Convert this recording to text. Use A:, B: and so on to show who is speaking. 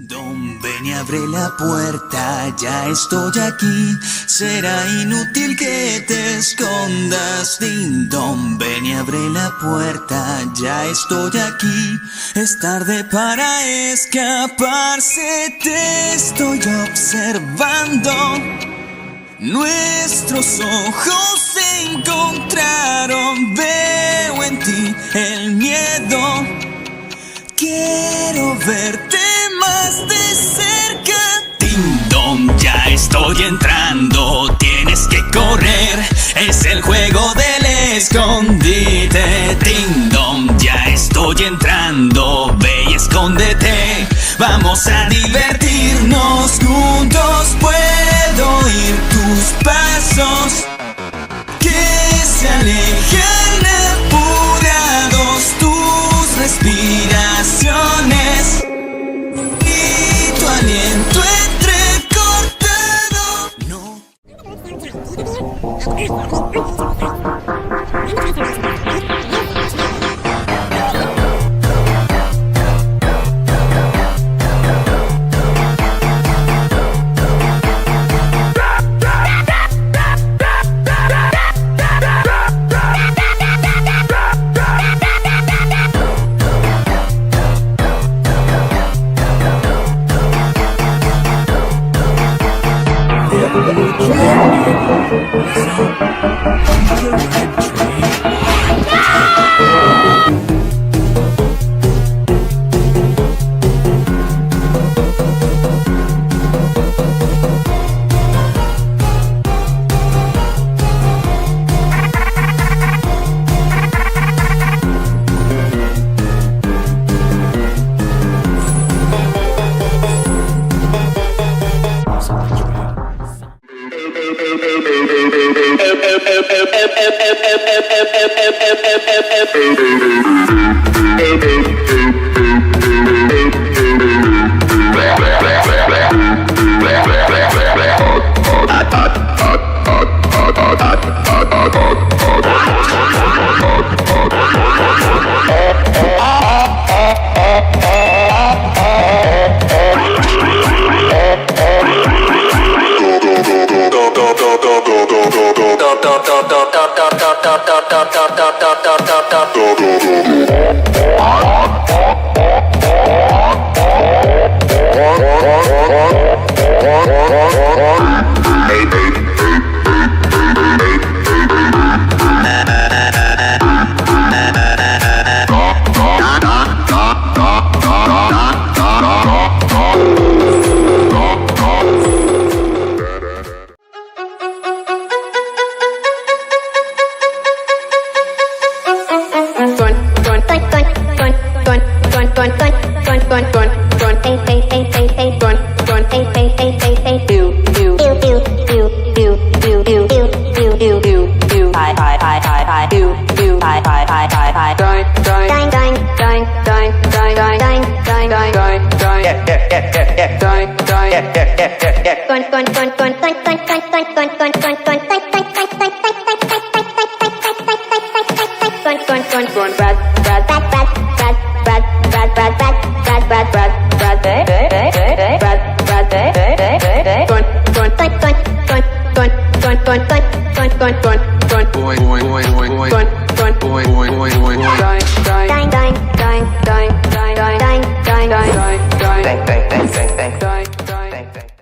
A: Don, ven y abre la puerta, ya estoy aquí. Será inútil que te escondas. Ding dong, ven y abre la puerta, ya estoy aquí. Es tarde para escaparse, te estoy observando. Nuestros ojos se encontraron, veo en ti el miedo. Quiero verte más de cerca. Ding dong, ya estoy entrando, tienes que correr, es el juego del escondite. Ding dong, ya estoy entrando, ve y escóndete. Vamos a divertirnos juntos, puedo oír tus pasos que se alejan apurados, tus respiraciones y tu aliento entrecortado. No.